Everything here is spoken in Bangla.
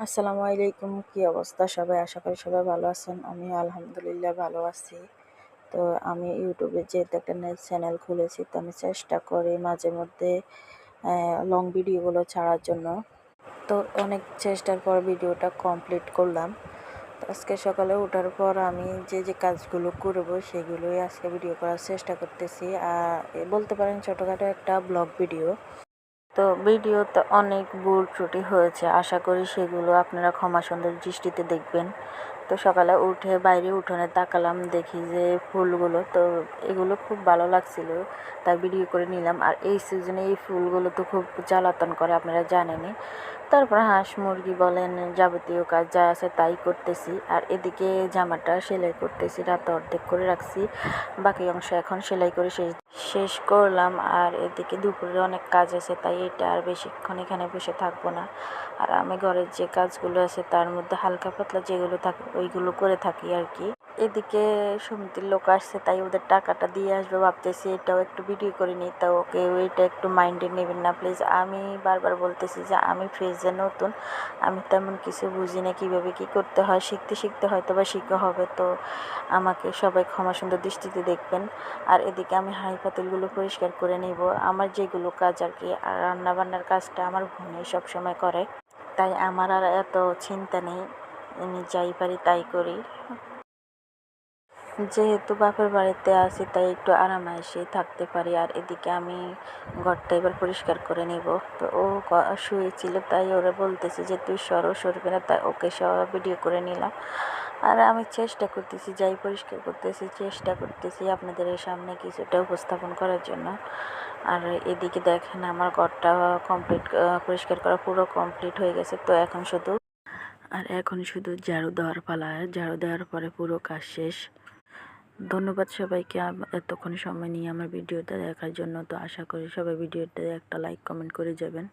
আসসালামু আলাইকুম। কি অবস্থা সবাই? আশা করি সবাই ভালো আছেন। আমি আলহামদুলিল্লাহ ভালো আছি। তো আমি ইউটিউবে যেহেতু একটা চ্যানেল খুলেছি, তো আমি চেষ্টা করি মাঝে মধ্যে লং ভিডিওগুলো ছাড়ার জন্য। তো অনেক চেষ্টার পর ভিডিওটা কমপ্লিট করলাম। তো আজকে সকালে ওঠার পর আমি যে কাজগুলো করব সেগুলোই আজকে ভিডিও করার চেষ্টা করতেছি। বলতে পারেন ছোটোখাটো একটা ব্লগ ভিডিও। তো ভিডিওতে অনেক ভুল ত্রুটি হয়েছে, আশা করি সেগুলো আপনারা ক্ষমা সুন্দর দৃষ্টিতে দেখবেন। তো সকালে উঠে বাইরে উঠোনে তাকালাম, দেখি যে ফুলগুলো, তো এগুলো খুব ভালো লাগছিল, তাই ভিডিও করে নিলাম। আর এই সিজনে এই ফুলগুলো তো খুব জ্বালাতন করে, আপনারা জানেনই। তারপর হাঁস মুরগি বলেন, যাবতীয় কাজ যা আছে তাই করতেছি। আর এদিকে জামাটা সেলাই করতেছি, রাতে অর্ধেক করে রাখছি, বাকি অংশ এখন সেলাই করে শেষ করলাম। আর এদিকে দুপুরে অনেক কাজ আছে, তাই এটা আর বেশিক্ষণ এখানে বসে থাকবো না। আর আমি ঘরের যে কাজগুলো আছে তার মধ্যে হালকা পাতলা যেগুলো থাকে ওইগুলো করে থাকি আর কি। এদিকে সমিতির লোক আসছে, তাই ওদের টাকাটা দিয়ে আসবে ভাবতেছি, এটাও একটু ভিডিও করে নিই। তা ওকে ওইটা একটু মাইন্ডে নেবেন না প্লিজ। আমি বারবার বলতেছি যে আমি ফেজে নতুন, আমি তেমন কিছু বুঝি না, কীভাবে কী করতে হয়। শিখতে শিখতে হয়তো বা শিখা হবে, তো আমাকে সবাই ক্ষমা সুন্দর দৃষ্টিতে দেখবেন। আর এদিকে আমি হাঁড়ি পাতিলগুলো পরিষ্কার করে নিব। আমার যেগুলো কাজ আর কি, আর রান্নাবান্নার কাজটা আমার বোনই সবসময় করে, তাই আমার আর এত চিন্তা নেই, আমি যাই পারি তাই করি। যেহেতু বাপের বাড়িতে আছি তাই একটু আরামায়েশেই থাকতে পারি। আর এদিকে আমি ঘরটা এবার পরিষ্কার করে নেব। তো ও শুয়েছিল, তাই ওরা বলতেছে যে তুই সরবে না, তাই ওকে সব ভিডিও করে নিলাম। আর আমি চেষ্টা করতেছি, যাই পরিষ্কার করতেছি, চেষ্টা করতেছি আপনাদের সামনে কিছুটা উপস্থাপন করার জন্য। আর এদিকে দেখেন আমার ঘরটা কমপ্লিট, পরিষ্কার করা পুরো কমপ্লিট হয়ে গেছে। তো এখন শুধু ঝাড়ু দেওয়ার পালা, ঝাড়ু দেওয়ার পরে পুরো কাজ শেষ। ধন্যবাদ সবাইকে এতক্ষণ সময় নিয়ে আমার ভিডিওটা দেখার জন্য। তো আশা করি সবাই ভিডিওতে একটা লাইক কমেন্ট করে যাবেন।